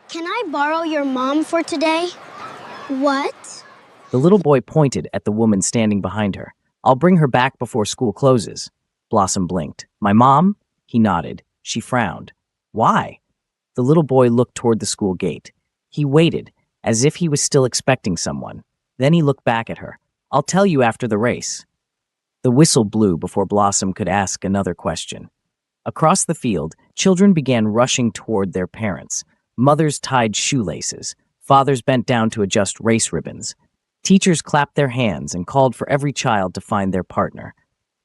Can I borrow your mom for today? What? The little boy pointed at the woman standing behind her. I'll bring her back before school closes. Blossom blinked. My mom? He nodded. She frowned. Why? The little boy looked toward the school gate. He waited, as if he was still expecting someone. Then he looked back at her. I'll tell you after the race. The whistle blew before Blossom could ask another question. Across the field, children began rushing toward their parents. Mothers tied shoelaces. Fathers bent down to adjust race ribbons. Teachers clapped their hands and called for every child to find their partner.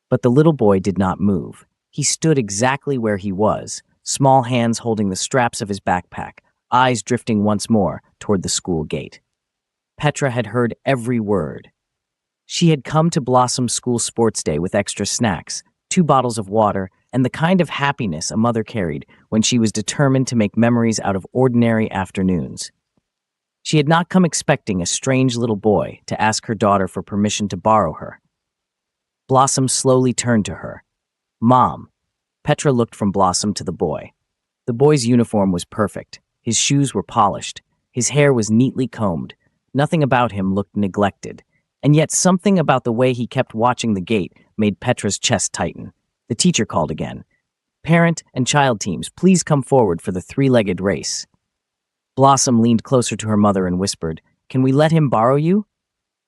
But the little boy did not move. He stood exactly where he was, small hands holding the straps of his backpack, eyes drifting once more toward the school gate. Petra had heard every word. She had come to Blossom's school sports day with extra snacks, 2 bottles of water, and the kind of happiness a mother carried when she was determined to make memories out of ordinary afternoons. She had not come expecting a strange little boy to ask her daughter for permission to borrow her. Blossom slowly turned to her. Mom. Petra looked from Blossom to the boy. The boy's uniform was perfect. His shoes were polished. His hair was neatly combed. Nothing about him looked neglected. And yet something about the way he kept watching the gate made Petra's chest tighten. The teacher called again. Parent and child teams, please come forward for the 3-legged race. Blossom leaned closer to her mother and whispered, Can we let him borrow you?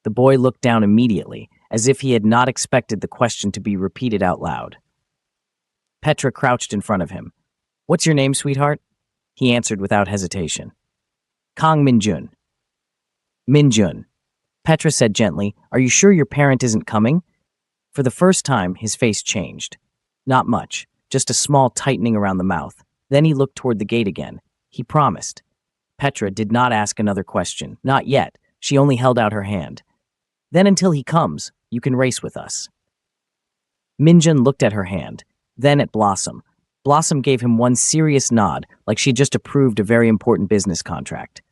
The boy looked down immediately, as if he had not expected the question to be repeated out loud. Petra crouched in front of him. What's your name, sweetheart? He answered without hesitation. Kang Minjun. Minjun. Petra said gently, Are you sure your parent isn't coming? For the first time, his face changed. Not much, just a small tightening around the mouth. Then he looked toward the gate again. He promised. Petra did not ask another question. Not yet. She only held out her hand. Then until he comes, you can race with us. Minjun looked at her hand, then at Blossom. Blossom gave him one serious nod, like she had just approved a very important business contract.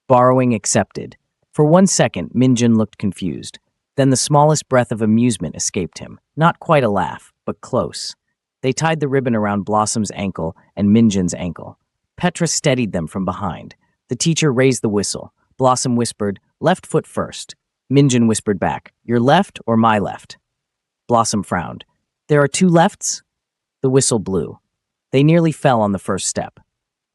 Borrowing accepted. For 1 second, Minjun looked confused. Then the smallest breath of amusement escaped him. Not quite a laugh, but close. They tied the ribbon around Blossom's ankle and Minjun's ankle. Petra steadied them from behind. The teacher raised the whistle. Blossom whispered, Left foot first. Minjun whispered back, Your left or my left? Blossom frowned. There are 2 lefts? The whistle blew. They nearly fell on the first step.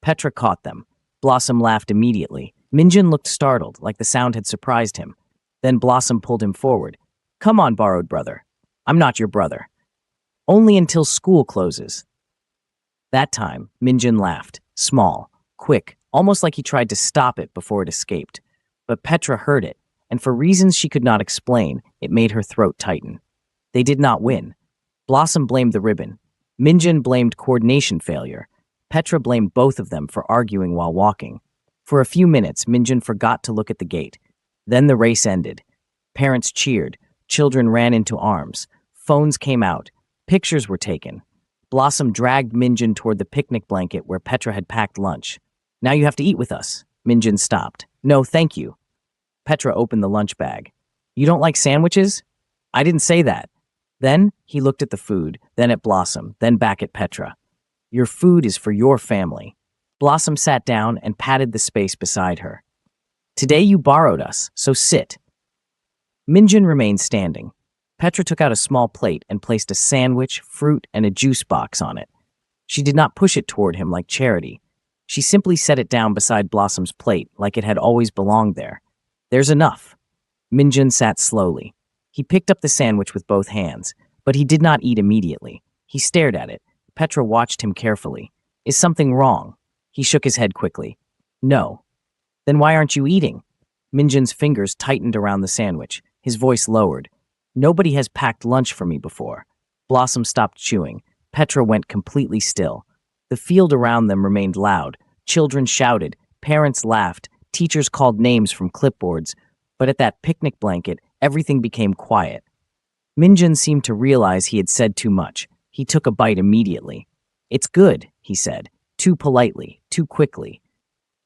Petra caught them. Blossom laughed immediately. Minjun looked startled, like the sound had surprised him. Then Blossom pulled him forward. Come on, borrowed brother. I'm not your brother. Only until school closes. That time, Minjun laughed. Small, quick, almost like he tried to stop it before it escaped. But Petra heard it, and for reasons she could not explain, it made her throat tighten. They did not win. Blossom blamed the ribbon. Minjun blamed coordination failure. Petra blamed both of them for arguing while walking. For a few minutes, Minjun forgot to look at the gate. Then the race ended. Parents cheered. Children ran into arms. Phones came out. Pictures were taken. Blossom dragged Minjun toward the picnic blanket where Petra had packed lunch. Now you have to eat with us. Minjun stopped. No, thank you. Petra opened the lunch bag. You don't like sandwiches? I didn't say that. Then he looked at the food, then at Blossom, then back at Petra. Your food is for your family. Blossom sat down and patted the space beside her. Today you borrowed us, so sit. Minjun remained standing. Petra took out a small plate and placed a sandwich, fruit, and a juice box on it. She did not push it toward him like charity. She simply set it down beside Blossom's plate like it had always belonged there. There's enough. Minjun sat slowly. He picked up the sandwich with both hands, but he did not eat immediately. He stared at it. Petra watched him carefully. Is something wrong? He shook his head quickly. No. Then why aren't you eating? Minjun's fingers tightened around the sandwich. His voice lowered. Nobody has packed lunch for me before. Blossom stopped chewing. Petra went completely still. The field around them remained loud. Children shouted. Parents laughed. Teachers called names from clipboards. But at that picnic blanket, everything became quiet. Minjun seemed to realize he had said too much. He took a bite immediately. It's good, he said. Too politely, too quickly.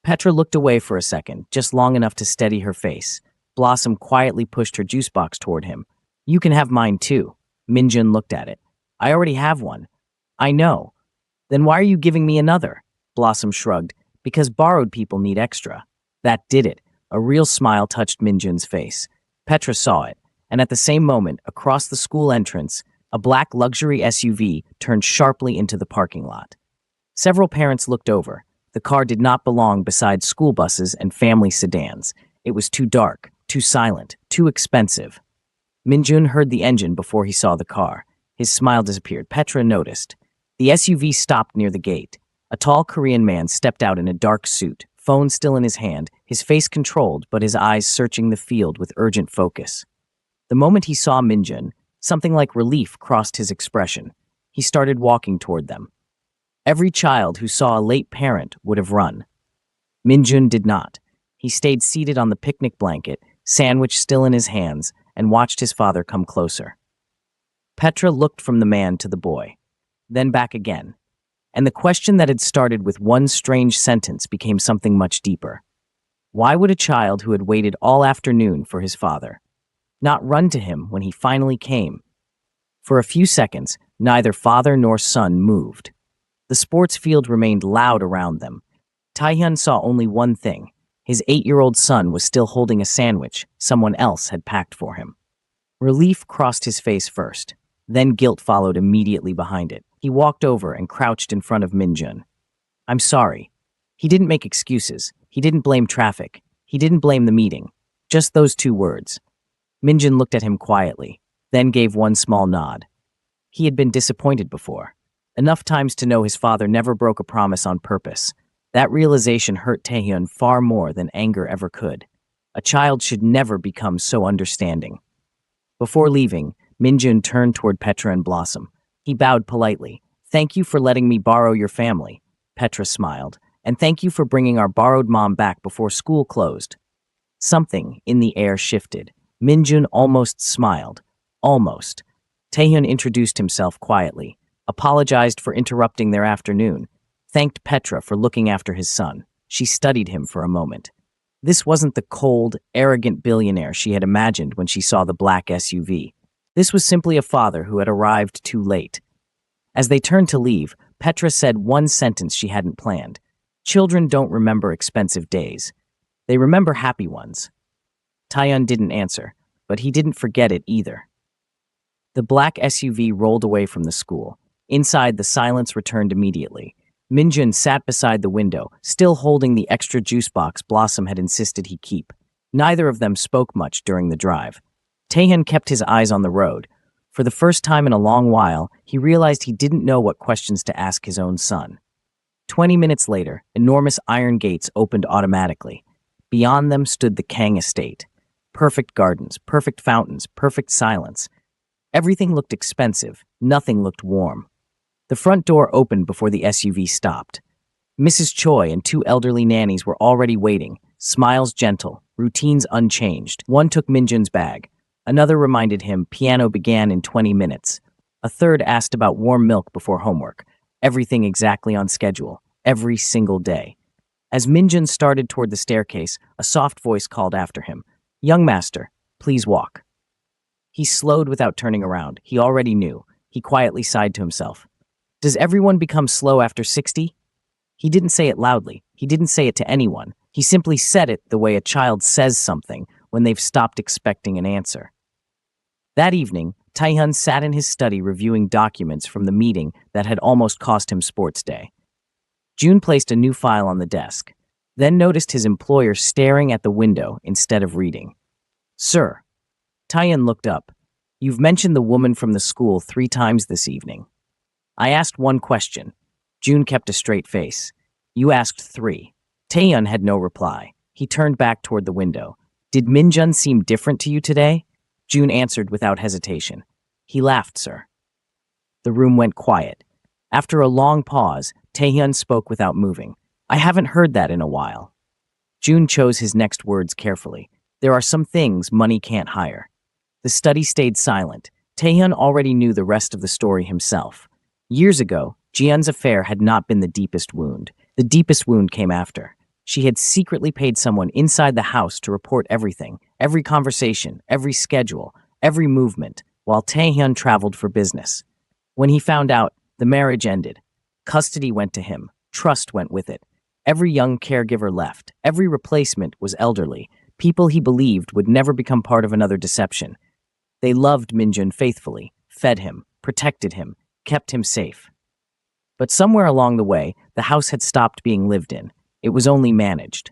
Petra looked away for a second, just long enough to steady her face. Blossom quietly pushed her juice box toward him. You can have mine too. Minjun looked at it. I already have one. I know. Then why are you giving me another? Blossom shrugged. Because borrowed people need extra. That did it. A real smile touched Minjun's face. Petra saw it, and at the same moment, across the school entrance, a black luxury SUV turned sharply into the parking lot. Several parents looked over. The car did not belong beside school buses and family sedans. It was too dark, too silent, too expensive. Minjun heard the engine before he saw the car. His smile disappeared. Petra noticed. The SUV stopped near the gate. A tall Korean man stepped out in a dark suit, phone still in his hand, his face controlled but his eyes searching the field with urgent focus. The moment he saw Minjun, something like relief crossed his expression. He started walking toward them. Every child who saw a late parent would have run. Minjun did not. He stayed seated on the picnic blanket, sandwich still in his hands, and watched his father come closer. Petra looked from the man to the boy, then back again. And the question that had started with one strange sentence became something much deeper. Why would a child who had waited all afternoon for his father not run to him when he finally came? For a few seconds, neither father nor son moved. The sports field remained loud around them. Taehyun saw only one thing. His 8-year-old son was still holding a sandwich someone else had packed for him. Relief crossed his face first. Then guilt followed immediately behind it. He walked over and crouched in front of Minjun. "I'm sorry." He didn't make excuses. He didn't blame traffic. He didn't blame the meeting. Just those 2 words. Minjun looked at him quietly, then gave one small nod. He had been disappointed before. Enough times to know his father never broke a promise on purpose. That realization hurt Taehyun far more than anger ever could. A child should never become so understanding. Before leaving, Minjun turned toward Petra and Blossom. He bowed politely. "Thank you for letting me borrow your family." Petra smiled. "And thank you for bringing our borrowed mom back before school closed." Something in the air shifted. Minjun almost smiled. Almost. Taehyun introduced himself quietly, apologized for interrupting their afternoon, thanked Petra for looking after his son. She studied him for a moment. This wasn't the cold, arrogant billionaire she had imagined when she saw the black SUV. This was simply a father who had arrived too late. As they turned to leave, Petra said one sentence she hadn't planned. "Children don't remember expensive days. They remember happy ones." Taehyun didn't answer, but he didn't forget it either. The black SUV rolled away from the school. Inside, the silence returned immediately. Minjun sat beside the window, still holding the extra juice box Blossom had insisted he keep. Neither of them spoke much during the drive. Taehyun kept his eyes on the road. For the first time in a long while, he realized he didn't know what questions to ask his own son. 20 minutes later, enormous iron gates opened automatically. Beyond them stood the Kang estate. Perfect gardens, perfect fountains, perfect silence. Everything looked expensive, nothing looked warm. The front door opened before the SUV stopped. Mrs. Choi and 2 elderly nannies were already waiting, smiles gentle, routines unchanged. One took Minjun's bag. Another reminded him piano began in 20 minutes. A third asked about warm milk before homework. Everything exactly on schedule, every single day. As Minjun started toward the staircase, a soft voice called after him. "Young master, please walk." He slowed without turning around. He already knew. He quietly sighed to himself. Does everyone become slow after 60? He didn't say it loudly. He didn't say it to anyone. He simply said it the way a child says something when they've stopped expecting an answer. That evening, Taehyun sat in his study reviewing documents from the meeting that had almost cost him sports day. June placed a new file on the desk, then noticed his employer staring at the window instead of reading. "Sir." Taehyun looked up. "You've mentioned the woman from the school 3 times this evening." "I asked 1 question." June kept a straight face. "You asked 3. Taehyun had no reply. He turned back toward the window. "Did Minjun seem different to you today?" June answered without hesitation. "He laughed, sir." The room went quiet. After a long pause, Taehyun spoke without moving. "I haven't heard that in a while." June chose his next words carefully. "There are some things money can't hire." The study stayed silent. Taehyun already knew the rest of the story himself. Years ago, Jiun's affair had not been the deepest wound. The deepest wound came after. She had secretly paid someone inside the house to report everything, every conversation, every schedule, every movement, while Taehyun traveled for business. When he found out, the marriage ended. Custody went to him. Trust went with it. Every young caregiver left. Every replacement was elderly, people he believed would never become part of another deception. They loved Minjun faithfully, fed him, protected him, kept him safe. But somewhere along the way, the house had stopped being lived in. It was only managed.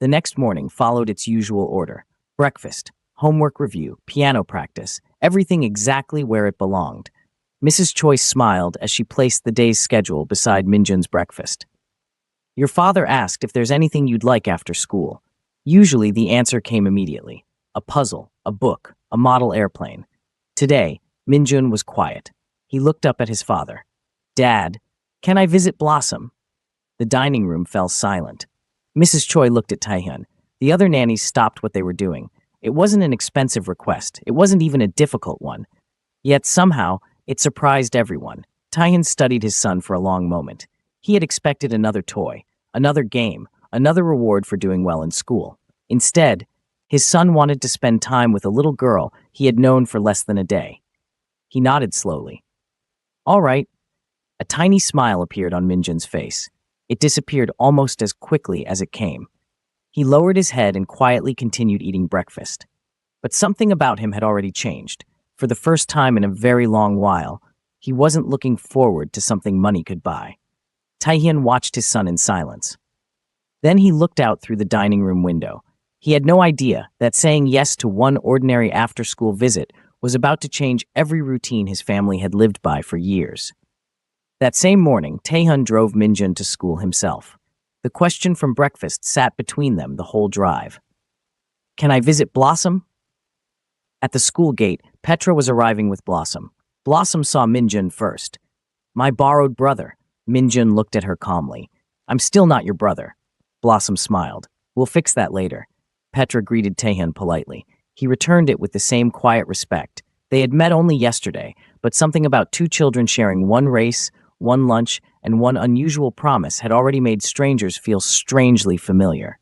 The next morning followed its usual order. Breakfast, homework review, piano practice, everything exactly where it belonged. Mrs. Choi smiled as she placed the day's schedule beside Minjun's breakfast. Your father asked if there's anything you'd like after school. Usually the answer came immediately. A puzzle, a book, a model airplane. Today, Minjun was quiet. He looked up at his father. Dad, can I visit Blossom? The dining room fell silent. Mrs. Choi looked at Taehyun. The other nannies stopped what they were doing. It wasn't an expensive request. It wasn't even a difficult one. Yet somehow, it surprised everyone. Taehyun studied his son for a long moment. He had expected another toy, another game, another reward for doing well in school. Instead, his son wanted to spend time with a little girl he had known for less than a day. He nodded slowly. All right. A tiny smile appeared on Minjun's face. It disappeared almost as quickly as it came. He lowered his head and quietly continued eating breakfast. But something about him had already changed. For the first time in a very long while, he wasn't looking forward to something money could buy. Taehyun watched his son in silence. Then he looked out through the dining room window. He had no idea that saying yes to one ordinary after-school visit was about to change every routine his family had lived by for years. That same morning, Taehyun drove Minjun to school himself. The question from breakfast sat between them the whole drive. Can I visit Blossom? At the school gate, Petra was arriving with Blossom. Blossom saw Minjun first. My borrowed brother. Minjun looked at her calmly. I'm still not your brother. Blossom smiled. We'll fix that later. Petra greeted Taehyun politely. He returned it with the same quiet respect. They had met only yesterday, but something about two children sharing one race, one lunch, and one unusual promise had already made strangers feel strangely familiar.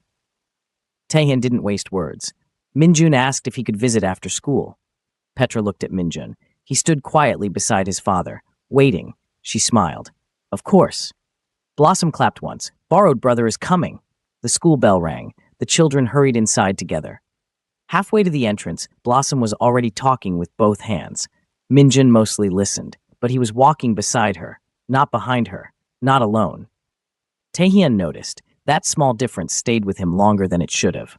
Taehyun didn't waste words. Minjun asked if he could visit after school. Petra looked at Minjun. He stood quietly beside his father, waiting. She smiled. Of course. Blossom clapped once. Borrowed brother is coming. The school bell rang. The children hurried inside together. Halfway to the entrance, Blossom was already talking with both hands. Minjun mostly listened, but he was walking beside her, not behind her, not alone. Taehyun noticed. That small difference stayed with him longer than it should have.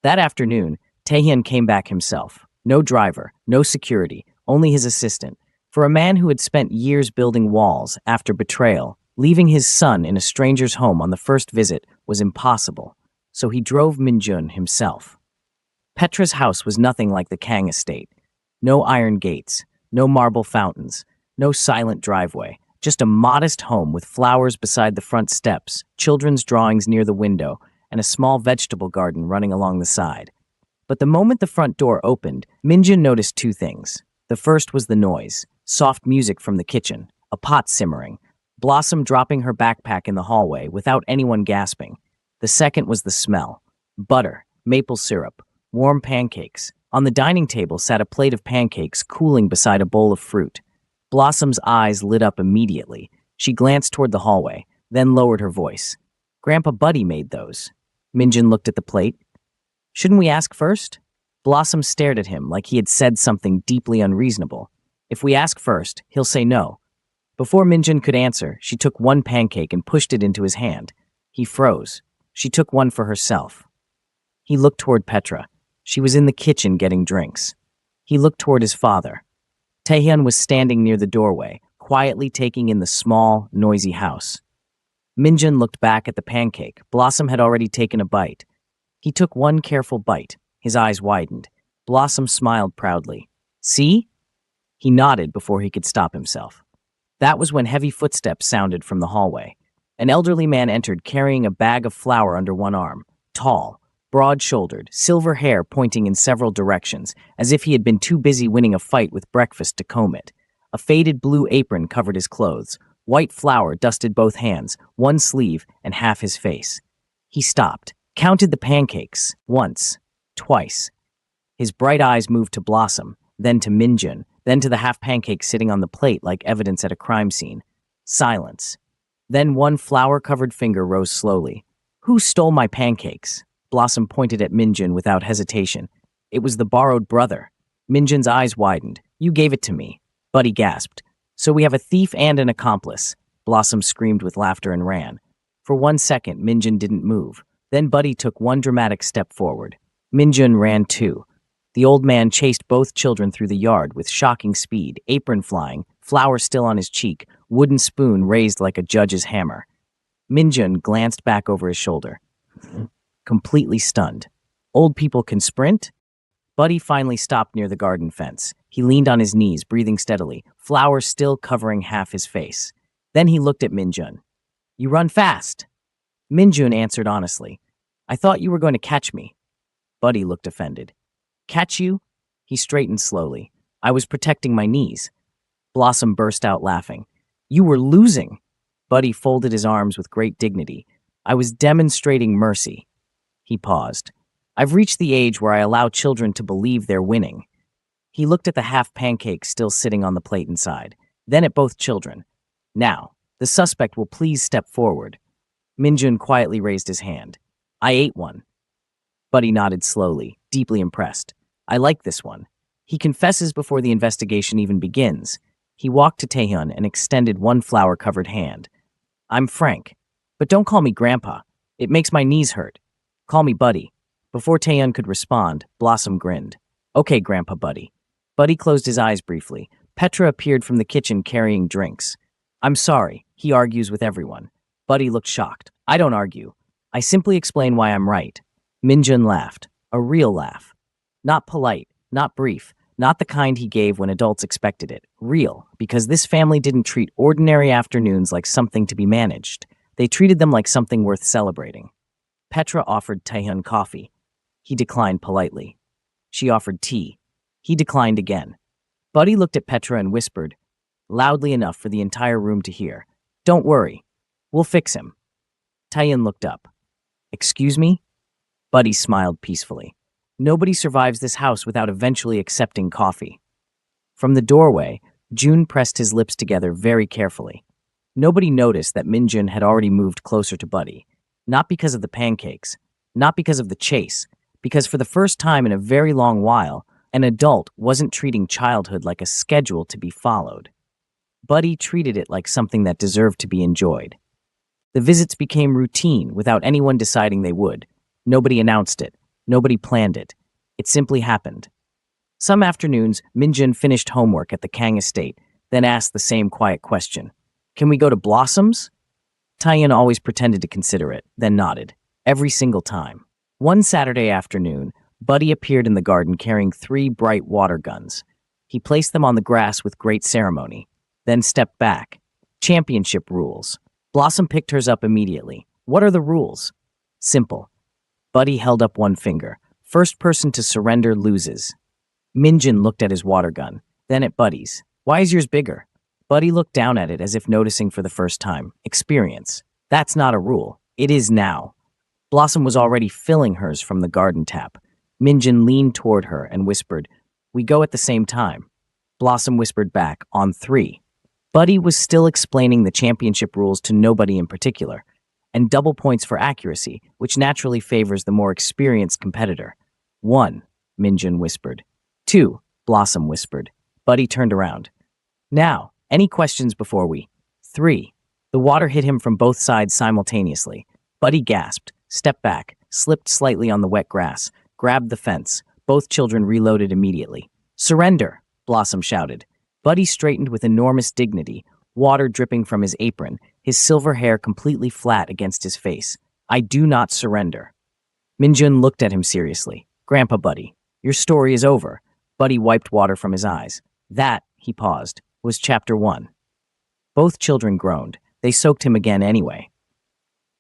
That afternoon, Taehyun came back himself. No driver, no security, only his assistant. For a man who had spent years building walls after betrayal, leaving his son in a stranger's home on the first visit was impossible. So he drove Minjun himself. Petra's house was nothing like the Kang estate. No iron gates, no marble fountains, no silent driveway, just a modest home with flowers beside the front steps, children's drawings near the window, and a small vegetable garden running along the side. But the moment the front door opened, Minjun noticed two things. The first was the noise, soft music from the kitchen, a pot simmering, Blossom dropping her backpack in the hallway without anyone gasping. The second was the smell. Butter, maple syrup, warm pancakes. On the dining table sat a plate of pancakes cooling beside a bowl of fruit. Blossom's eyes lit up immediately. She glanced toward the hallway, then lowered her voice. Grandpa Buddy made those. Minjun looked at the plate. Shouldn't we ask first? Blossom stared at him like he had said something deeply unreasonable. If we ask first, he'll say no. Before Minjun could answer, she took one pancake and pushed it into his hand. He froze. She took one for herself. He looked toward Petra. She was in the kitchen getting drinks. He looked toward his father. Taehyun was standing near the doorway, quietly taking in the small, noisy house. Minjun looked back at the pancake. Blossom had already taken a bite. He took one careful bite. His eyes widened. Blossom smiled proudly. See? He nodded before he could stop himself. That was when heavy footsteps sounded from the hallway. An elderly man entered carrying a bag of flour under one arm, tall, broad-shouldered, silver hair pointing in several directions, as if he had been too busy winning a fight with breakfast to comb it. A faded blue apron covered his clothes. White flour dusted both hands, one sleeve, and half his face. He stopped, counted the pancakes, once, twice. His bright eyes moved to Blossom, then to Minjun, then to the half pancake sitting on the plate like evidence at a crime scene. Silence. Then one flour-covered finger rose slowly. Who stole my pancakes? Blossom pointed at Minjun without hesitation. It was the borrowed brother. Minjun's eyes widened. You gave it to me. Buddy gasped. So we have a thief and an accomplice. Blossom screamed with laughter and ran. For 1 second, Minjun didn't move. Then Buddy took one dramatic step forward. Minjun ran too. The old man chased both children through the yard with shocking speed, apron flying, flour still on his cheek, wooden spoon raised like a judge's hammer. Minjun glanced back over his shoulder, completely stunned. Old people can sprint? Buddy finally stopped near the garden fence. He leaned on his knees, breathing steadily, flour still covering half his face. Then he looked at Minjun. You run fast. Minjun answered honestly. I thought you were going to catch me. Buddy looked offended. Catch you? He straightened slowly. I was protecting my knees. Blossom burst out laughing. You were losing. Buddy folded his arms with great dignity. I was demonstrating mercy. He paused. I've reached the age where I allow children to believe they're winning. He looked at the half pancake still sitting on the plate inside, then at both children. Now, the suspect will please step forward. Minjun quietly raised his hand. I ate one. Buddy nodded slowly, deeply impressed. I like this one. He confesses before the investigation even begins. He walked to Taehyun and extended one flour-covered hand. I'm Frank, but don't call me Grandpa. It makes my knees hurt. Call me Buddy. Before Taehyun could respond, Blossom grinned. Okay, Grandpa Buddy. Buddy closed his eyes briefly. Petra appeared from the kitchen carrying drinks. I'm sorry, he argues with everyone. Buddy looked shocked. I don't argue. I simply explain why I'm right. Minjun laughed. A real laugh. Not polite, not brief, not the kind he gave when adults expected it. Real, because this family didn't treat ordinary afternoons like something to be managed. They treated them like something worth celebrating. Petra offered Taehyun coffee. He declined politely. She offered tea. He declined again. Buddy looked at Petra and whispered, loudly enough for the entire room to hear, Don't worry. We'll fix him. Taehyun looked up. Excuse me? Buddy smiled peacefully. Nobody survives this house without eventually accepting coffee. From the doorway, June pressed his lips together very carefully. Nobody noticed that Minjun had already moved closer to Buddy. Not because of the pancakes, not because of the chase, because for the first time in a very long while, an adult wasn't treating childhood like a schedule to be followed. Buddy treated it like something that deserved to be enjoyed. The visits became routine without anyone deciding they would. Nobody announced it. Nobody planned it. It simply happened. Some afternoons, Minjun finished homework at the Kang estate, then asked the same quiet question. Can we go to Blossoms? Taehyun always pretended to consider it, then nodded. Every single time. One Saturday afternoon, Buddy appeared in the garden carrying 3 bright water guns. He placed them on the grass with great ceremony, then stepped back. Championship rules. Blossom picked hers up immediately. What are the rules? Simple. Buddy held up one finger. First person to surrender loses. Minjun looked at his water gun, then at Buddy's. Why is yours bigger? Buddy looked down at it as if noticing for the first time. Experience. That's not a rule. It is now. Blossom was already filling hers from the garden tap. Minjun leaned toward her and whispered, We go at the same time. Blossom whispered back, on 3. Buddy was still explaining the championship rules to nobody in particular, and double points for accuracy, which naturally favors the more experienced competitor. 1, Minjun whispered. 2, Blossom whispered. Buddy turned around. Now, any questions before we? 3. The water hit him from both sides simultaneously. Buddy gasped, stepped back, slipped slightly on the wet grass, grabbed the fence. Both children reloaded immediately. Surrender, Blossom shouted. Buddy straightened with enormous dignity, water dripping from his apron, his silver hair completely flat against his face. I do not surrender. Minjun looked at him seriously. Grandpa Buddy, your story is over. Buddy wiped water from his eyes. That, he paused, was chapter 1. Both children groaned. They soaked him again anyway.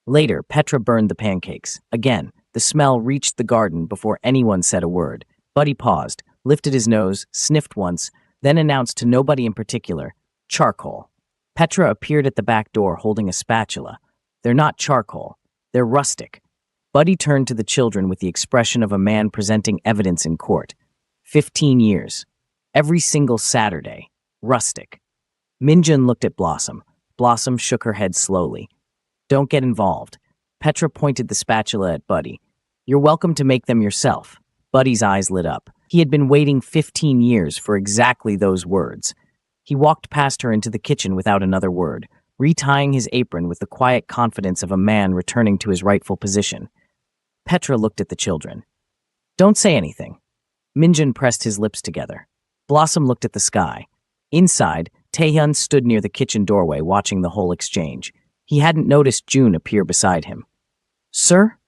Later, Petra burned the pancakes. Again, the smell reached the garden before anyone said a word. Buddy paused, lifted his nose, sniffed once, then announced to nobody in particular, charcoal. Petra appeared at the back door holding a spatula. They're not charcoal. They're rustic. Buddy turned to the children with the expression of a man presenting evidence in court. 15 years. Every single Saturday. Rustic. Minjun looked at Blossom. Blossom shook her head slowly. Don't get involved. Petra pointed the spatula at Buddy. You're welcome to make them yourself. Buddy's eyes lit up. He had been waiting 15 years for exactly those words. He walked past her into the kitchen without another word, retying his apron with the quiet confidence of a man returning to his rightful position. Petra looked at the children. Don't say anything. Minjun pressed his lips together. Blossom looked at the sky. Inside, Taehyun stood near the kitchen doorway watching the whole exchange. He hadn't noticed June appear beside him. Sir?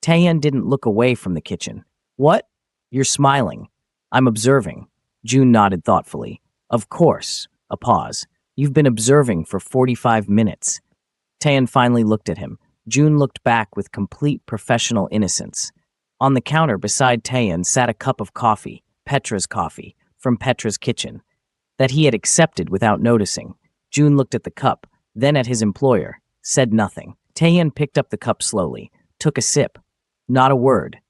Taehyun didn't look away from the kitchen. What? You're smiling. I'm observing. June nodded thoughtfully. Of course. A pause. You've been observing for 45 minutes. Taehyun finally looked at him. June looked back with complete professional innocence. On the counter beside Taehyun sat a cup of coffee, Petra's coffee, from Petra's kitchen, that he had accepted without noticing. June looked at the cup, then at his employer, said nothing. Taehyun picked up the cup slowly, took a sip. Not a word.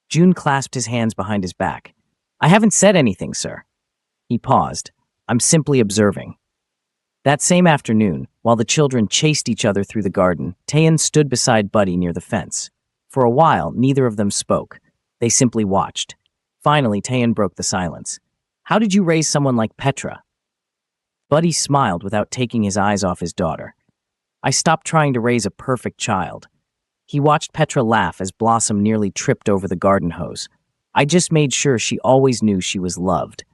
June clasped his hands behind his back. I haven't said anything, sir. He paused. I'm simply observing. That same afternoon, while the children chased each other through the garden, Taehyun stood beside Buddy near the fence. For a while, neither of them spoke. They simply watched. Finally, Taehyun broke the silence. How did you raise someone like Petra? Buddy smiled without taking his eyes off his daughter. I stopped trying to raise a perfect child. He watched Petra laugh as Blossom nearly tripped over the garden hose. I just made sure she always knew she was loved.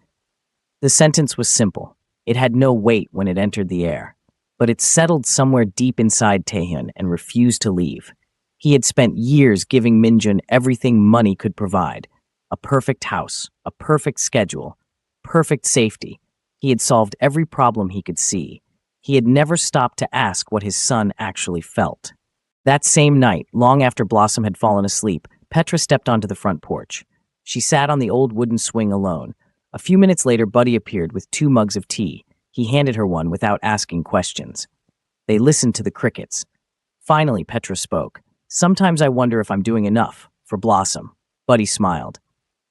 The sentence was simple. It had no weight when it entered the air, but it settled somewhere deep inside Taehyun and refused to leave. He had spent years giving Minjun everything money could provide. A perfect house, a perfect schedule, perfect safety. He had solved every problem he could see. He had never stopped to ask what his son actually felt. That same night, long after Blossom had fallen asleep, Petra stepped onto the front porch. She sat on the old wooden swing alone. A few minutes later, Buddy appeared with 2 mugs of tea. He handed her one without asking questions. They listened to the crickets. Finally, Petra spoke. Sometimes I wonder if I'm doing enough for Blossom. Buddy smiled.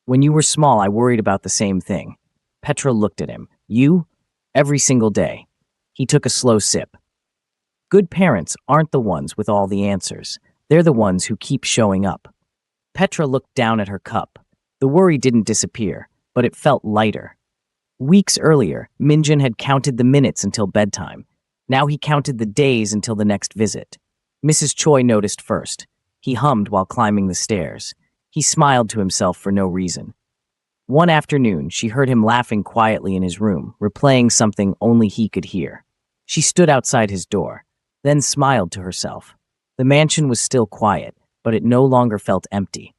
When you were small, I worried about the same thing. Petra looked at him. You? Every single day. He took a slow sip. Good parents aren't the ones with all the answers. They're the ones who keep showing up. Petra looked down at her cup. The worry didn't disappear, but it felt lighter. Weeks earlier, Minjun had counted the minutes until bedtime. Now he counted the days until the next visit. Mrs. Choi noticed first. He hummed while climbing the stairs. He smiled to himself for no reason. One afternoon, she heard him laughing quietly in his room, replaying something only he could hear. She stood outside his door, then smiled to herself. The mansion was still quiet, but it no longer felt empty.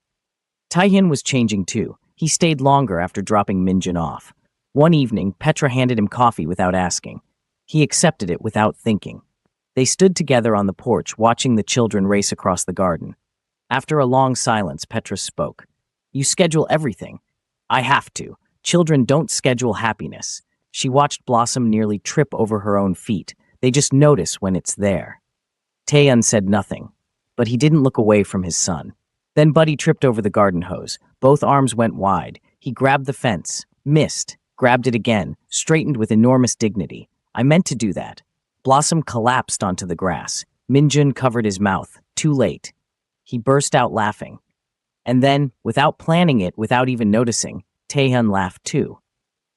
Taehyun was changing too. He stayed longer after dropping Minjun off. One evening, Petra handed him coffee without asking. He accepted it without thinking. They stood together on the porch, watching the children race across the garden. After a long silence, Petra spoke. You schedule everything. I have to. Children don't schedule happiness. She watched Blossom nearly trip over her own feet. They just notice when it's there. Taehyun said nothing, but he didn't look away from his son. Then Buddy tripped over the garden hose. Both arms went wide. He grabbed the fence, missed, grabbed it again, straightened with enormous dignity. I meant to do that. Blossom collapsed onto the grass. Minjun covered his mouth. Too late. He burst out laughing. And then, without planning it, without even noticing, Taehyun laughed too.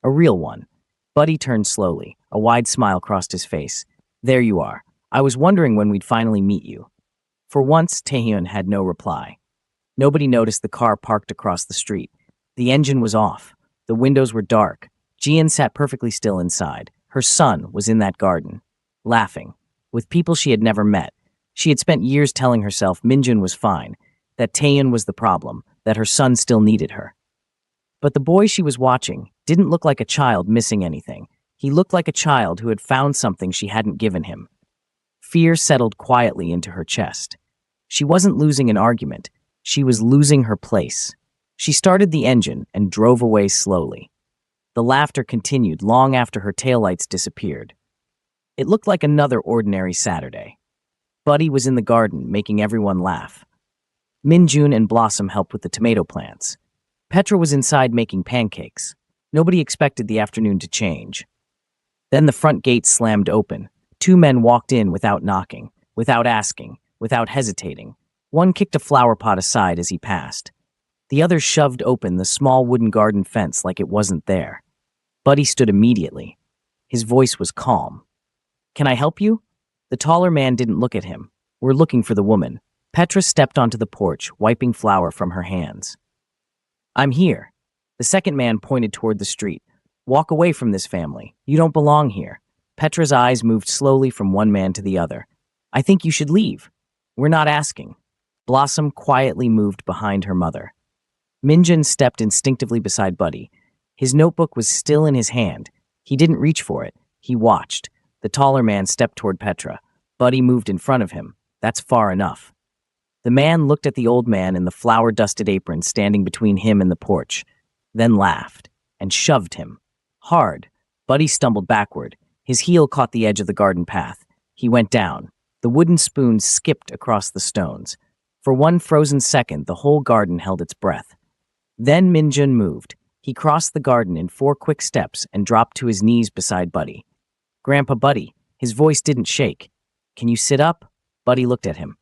A real one. Buddy turned slowly. A wide smile crossed his face. There you are. I was wondering when we'd finally meet you. For once, Taehyun had no reply. Nobody noticed the car parked across the street. The engine was off. The windows were dark. Jian sat perfectly still inside. Her son was in that garden, laughing, with people she had never met. She had spent years telling herself Minjun was fine, that Taehyun was the problem, that her son still needed her. But the boy she was watching didn't look like a child missing anything. He looked like a child who had found something she hadn't given him. Fear settled quietly into her chest. She wasn't losing an argument. She was losing her place. She started the engine and drove away slowly. The laughter continued long after her taillights disappeared. It looked like another ordinary Saturday. Buddy was in the garden, making everyone laugh. Minjun and Blossom helped with the tomato plants. Petra was inside making pancakes. Nobody expected the afternoon to change. Then the front gate slammed open. Two men walked in without knocking, without asking, without hesitating. One kicked a flower pot aside as he passed. The other shoved open the small wooden garden fence like it wasn't there. Buddy stood immediately. His voice was calm. "Can I help you?" The taller man didn't look at him. "We're looking for the woman." Petra stepped onto the porch, wiping flour from her hands. "I'm here." The second man pointed toward the street. "Walk away from this family. You don't belong here." Petra's eyes moved slowly from one man to the other. "I think you should leave." "We're not asking." Blossom quietly moved behind her mother. Minjun stepped instinctively beside Buddy. His notebook was still in his hand. He didn't reach for it. He watched. The taller man stepped toward Petra. Buddy moved in front of him. That's far enough. The man looked at the old man in the flour-dusted apron standing between him and the porch, then laughed and shoved him. Hard. Buddy stumbled backward. His heel caught the edge of the garden path. He went down. The wooden spoon skipped across the stones. For one frozen second, the whole garden held its breath. Then Minjun moved. He crossed the garden in 4 quick steps and dropped to his knees beside Buddy. "Grandpa Buddy." His voice didn't shake. "Can you sit up?" Buddy looked at him.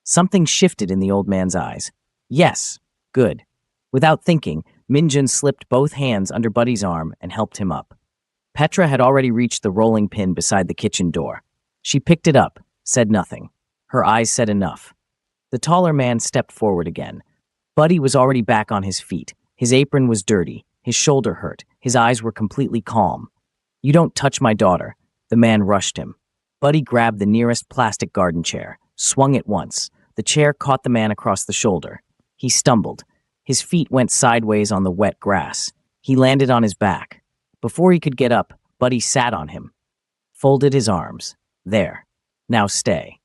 Something shifted in the old man's eyes. "Yes." "Good." Without thinking, Minjun slipped both hands under Buddy's arm and helped him up. Petra had already reached the rolling pin beside the kitchen door. She picked it up, said nothing. Her eyes said enough. The taller man stepped forward again. Buddy was already back on his feet. His apron was dirty. His shoulder hurt. His eyes were completely calm. "You don't touch my daughter." The man rushed him. Buddy grabbed the nearest plastic garden chair, swung it once. The chair caught the man across the shoulder. He stumbled. His feet went sideways on the wet grass. He landed on his back. Before he could get up, Buddy sat on him. Folded his arms. "There. Now stay."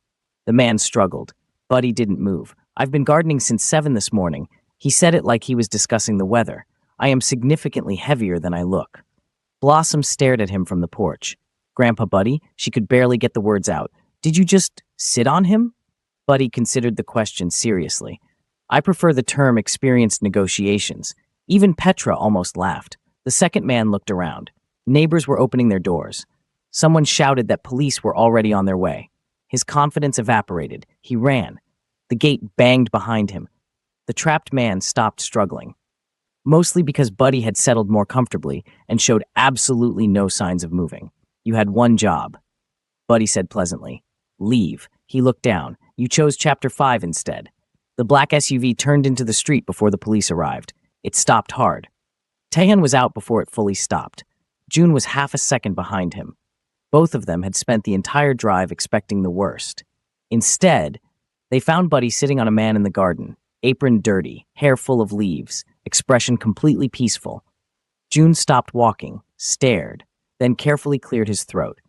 The man struggled. Buddy didn't move. "I've been gardening since 7 this morning." He said it like he was discussing the weather. "I am significantly heavier than I look." Blossom stared at him from the porch. "Grandpa Buddy," she could barely get the words out. "Did you just sit on him?" Buddy considered the question seriously. "I prefer the term experienced negotiations." Even Petra almost laughed. The second man looked around. Neighbors were opening their doors. Someone shouted that police were already on their way. His confidence evaporated. He ran. The gate banged behind him. The trapped man stopped struggling. Mostly because Buddy had settled more comfortably and showed absolutely no signs of moving. "You had one job," Buddy said pleasantly. "Leave." He looked down. "You chose Chapter 5 instead." The black SUV turned into the street before the police arrived. It stopped hard. Taehyun was out before it fully stopped. June was half a second behind him. Both of them had spent the entire drive expecting the worst. Instead, they found Buddy sitting on a man in the garden, apron dirty, hair full of leaves, expression completely peaceful. June stopped walking, stared, then carefully cleared his throat.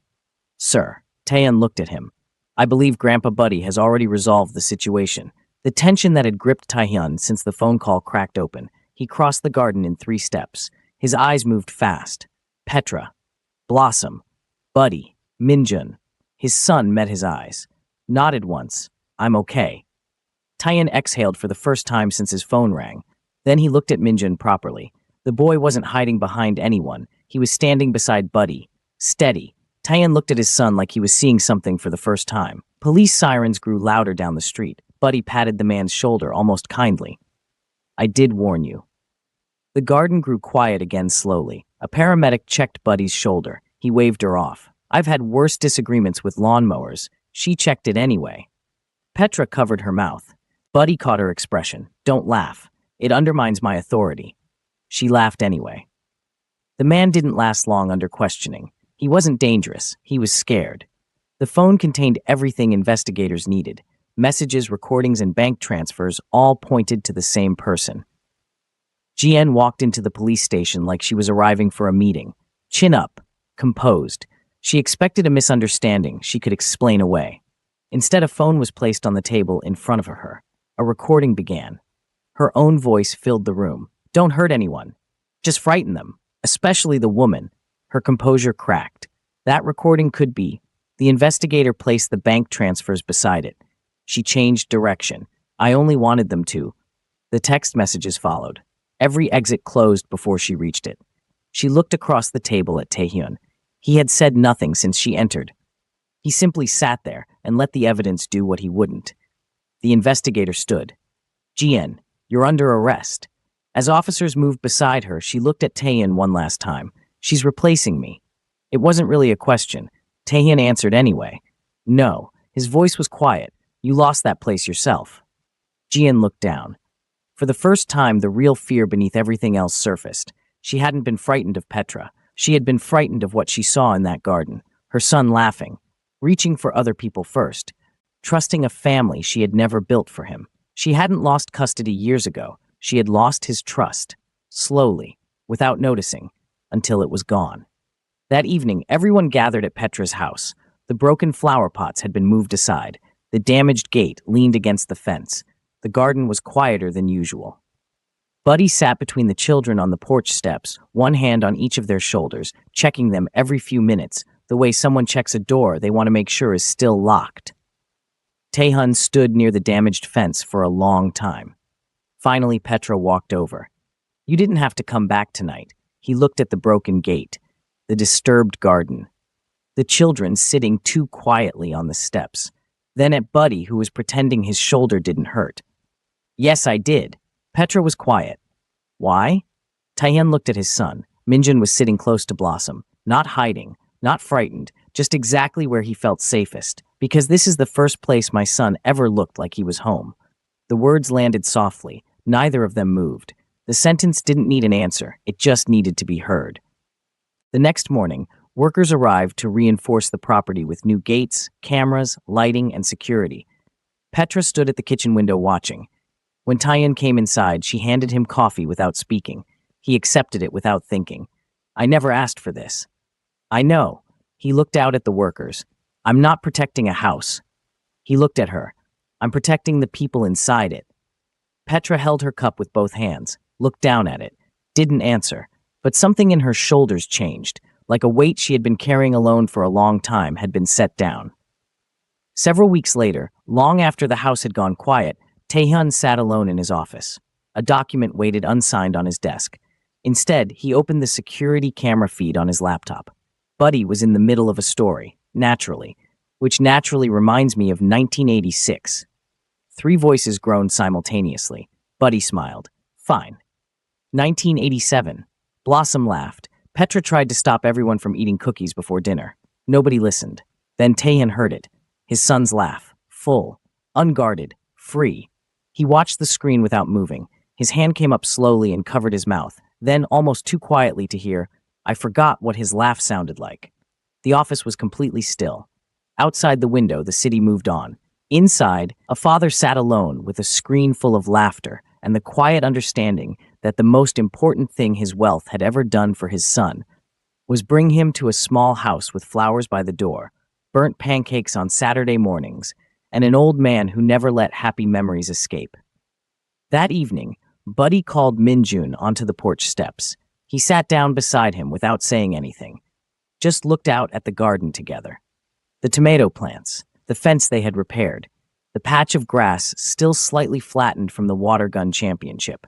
"Sir." Taehyun looked at him. "I believe Grandpa Buddy has already resolved the situation." The tension that had gripped Taehyun since the phone call cracked open. He crossed the garden in 3 steps. His eyes moved fast. Petra, Blossom, Buddy, Minjun. His son met his eyes. Nodded once. "I'm okay." Taehyun exhaled for the first time since his phone rang. Then he looked at Minjun properly. The boy wasn't hiding behind anyone. He was standing beside Buddy. Steady. Taehyun looked at his son like he was seeing something for the first time. Police sirens grew louder down the street. Buddy patted the man's shoulder almost kindly. "I did warn you." The garden grew quiet again slowly. A paramedic checked Buddy's shoulder. He waved her off. "I've had worse disagreements with lawnmowers." She checked it anyway. Petra covered her mouth. Buddy caught her expression. "Don't laugh. It undermines my authority." She laughed anyway. The man didn't last long under questioning. He wasn't dangerous. He was scared. The phone contained everything investigators needed. Messages, recordings, and bank transfers all pointed to the same person. Jian walked into the police station like she was arriving for a meeting. Chin up, composed. She expected a misunderstanding she could explain away. Instead, a phone was placed on the table in front of her. A recording began. Her own voice filled the room. "Don't hurt anyone. Just frighten them, especially the woman." Her composure cracked. That recording could be. The investigator placed the bank transfers beside it. She changed direction. "I only wanted them to." The text messages followed. Every exit closed before she reached it. She looked across the table at Taehyun. He had said nothing since she entered. He simply sat there and let the evidence do what he wouldn't. The investigator stood. "GN, you're under arrest." As officers moved beside her, she looked at Taehyun one last time. "She's replacing me." It wasn't really a question. Taehyun answered anyway. "No." His voice was quiet. "You lost that place yourself." GN looked down. For the first time, the real fear beneath everything else surfaced. She hadn't been frightened of Petra. She had been frightened of what she saw in that garden. Her son laughing, reaching for other people first, trusting a family she had never built for him. She hadn't lost custody years ago. She had lost his trust, slowly, without noticing, until it was gone. That evening, everyone gathered at Petra's house. The broken flower pots had been moved aside. The damaged gate leaned against the fence. The garden was quieter than usual. Buddy sat between the children on the porch steps, one hand on each of their shoulders, checking them every few minutes, the way someone checks a door they want to make sure is still locked. Taehyun stood near the damaged fence for a long time. Finally, Petra walked over. "You didn't have to come back tonight." He looked at the broken gate, the disturbed garden, the children sitting too quietly on the steps, then at Buddy, who was pretending his shoulder didn't hurt. "Yes, I did." Petra was quiet. "Why?" Taehyun looked at his son. Minjun was sitting close to Blossom, not hiding, not frightened, just exactly where he felt safest. "Because this is the first place my son ever looked like he was home." The words landed softly. Neither of them moved. The sentence didn't need an answer. It just needed to be heard. The next morning, workers arrived to reinforce the property with new gates, cameras, lighting, and security. Petra stood at the kitchen window watching. When Taehyun came inside, she handed him coffee without speaking. He accepted it without thinking. "I never asked for this." "I know." He looked out at the workers. "I'm not protecting a house." He looked at her. "I'm protecting the people inside it." Petra held her cup with both hands, looked down at it, didn't answer, but something in her shoulders changed, like a weight she had been carrying alone for a long time had been set down. Several weeks later, long after the house had gone quiet, Taehyun sat alone in his office. A document waited unsigned on his desk. Instead, he opened the security camera feed on his laptop. Buddy was in the middle of a story, naturally, which naturally reminds me of 1986. 3 voices groaned simultaneously. Buddy smiled. "Fine." 1987. Blossom laughed. Petra tried to stop everyone from eating cookies before dinner. Nobody listened. Then Taehyun heard it. His son's laugh. Full. Unguarded. Free. He watched the screen without moving. His hand came up slowly and covered his mouth. Then, almost too quietly to hear, I forgot what his laugh sounded like. The office was completely still. Outside the window, the city moved on. Inside, a father sat alone with a screen full of laughter and the quiet understanding that the most important thing his wealth had ever done for his son was bring him to a small house with flowers by the door, burnt pancakes on Saturday mornings, and an old man who never let happy memories escape. That evening, Buddy called Minjun onto the porch steps. He sat down beside him without saying anything, just looked out at the garden together. The tomato plants, the fence they had repaired, the patch of grass still slightly flattened from the water gun championship.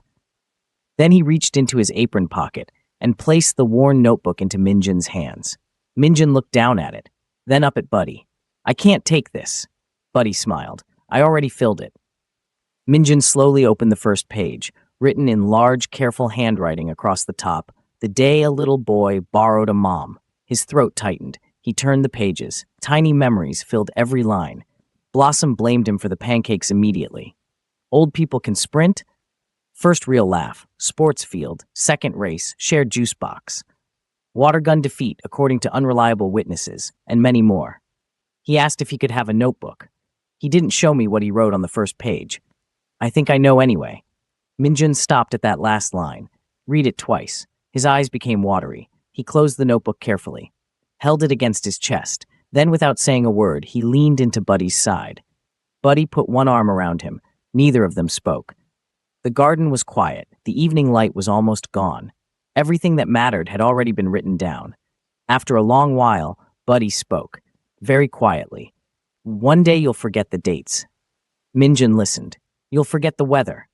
Then he reached into his apron pocket and placed the worn notebook into Minjun's hands. Minjun looked down at it, then up at Buddy. "I can't take this." Buddy smiled. "I already filled it." Minjun slowly opened the first page, written in large, careful handwriting across the top, "The day a little boy borrowed a mom." His throat tightened. He turned the pages. Tiny memories filled every line. Blossom blamed him for the pancakes immediately. Old people can sprint? First real laugh. Sports field. Second race. Shared juice box. Water gun defeat, according to unreliable witnesses, and many more. He asked if he could have a notebook. He didn't show me what he wrote on the first page. "I think I know anyway." Minjun stopped at that last line. Read it twice. His eyes became watery. He closed the notebook carefully, held it against his chest. Then, without saying a word, he leaned into Buddy's side. Buddy put one arm around him. Neither of them spoke. The garden was quiet. The evening light was almost gone. Everything that mattered had already been written down. After a long while, Buddy spoke, very quietly. "One day you'll forget the dates." Minjun listened. "You'll forget the weather."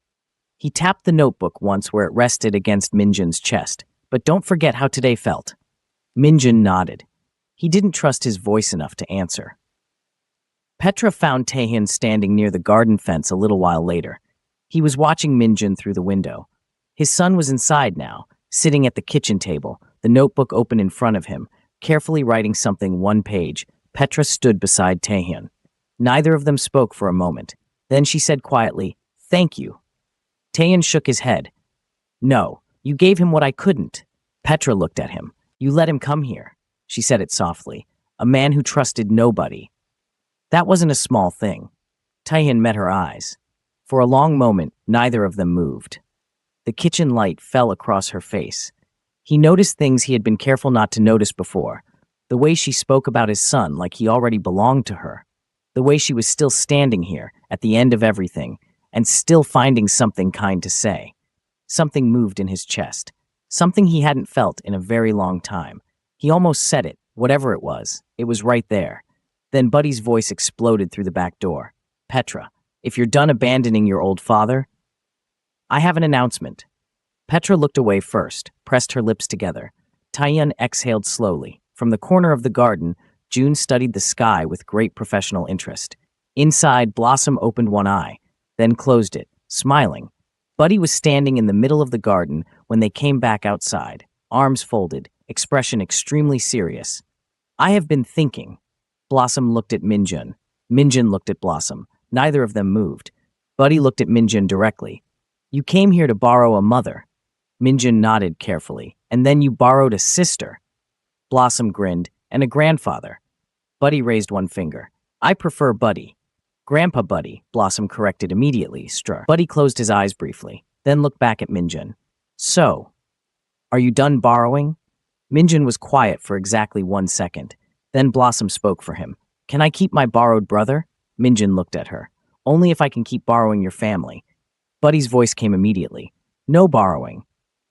He tapped the notebook once where it rested against Minjun's chest. "But don't forget how today felt." Minjun nodded. He didn't trust his voice enough to answer. Petra found Taehyun standing near the garden fence a little while later. He was watching Minjun through the window. His son was inside now, sitting at the kitchen table, the notebook open in front of him, carefully writing something one page. Petra stood beside Taehyun. Neither of them spoke for a moment. Then she said quietly, "Thank you." Taehyun shook his head. "No, you gave him what I couldn't." Petra looked at him. "You let him come here." She said it softly. "A man who trusted nobody." That wasn't a small thing. Taehyun met her eyes. For a long moment, neither of them moved. The kitchen light fell across her face. He noticed things he had been careful not to notice before. The way she spoke about his son like he already belonged to her. The way she was still standing here, at the end of everything, and still finding something kind to say. Something moved in his chest. Something he hadn't felt in a very long time. He almost said it, whatever it was right there. Then Buddy's voice exploded through the back door. "Petra, if you're done abandoning your old father, I have an announcement." Petra looked away first, pressed her lips together. Taehyun exhaled slowly. From the corner of the garden, June studied the sky with great professional interest. Inside, Blossom opened one eye, then closed it, smiling. Buddy was standing in the middle of the garden when they came back outside, arms folded, expression extremely serious. "I have been thinking." Blossom looked at Minjun. Minjun looked at Blossom. Neither of them moved. Buddy looked at Minjun directly. "You came here to borrow a mother." Minjun nodded carefully. "And then you borrowed a sister." Blossom grinned. "And a grandfather." Buddy raised one finger. "I prefer Buddy." "Grandpa Buddy," Blossom corrected immediately. Buddy closed his eyes briefly, then looked back at Minjun. "So, are you done borrowing?" Minjun was quiet for exactly 1 second. Then Blossom spoke for him. "Can I keep my borrowed brother?" Minjun looked at her. "Only if I can keep borrowing your family." Buddy's voice came immediately. "No borrowing."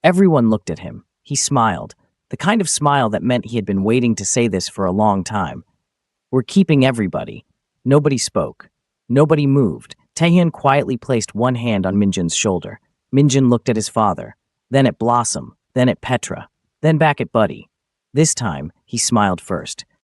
Everyone looked at him. He smiled. The kind of smile that meant he had been waiting to say this for a long time. "We're keeping everybody." Nobody spoke. Nobody moved. Taehyun quietly placed one hand on Minjun's shoulder. Minjun looked at his father, then at Blossom, then at Petra, then back at Buddy. This time, he smiled first.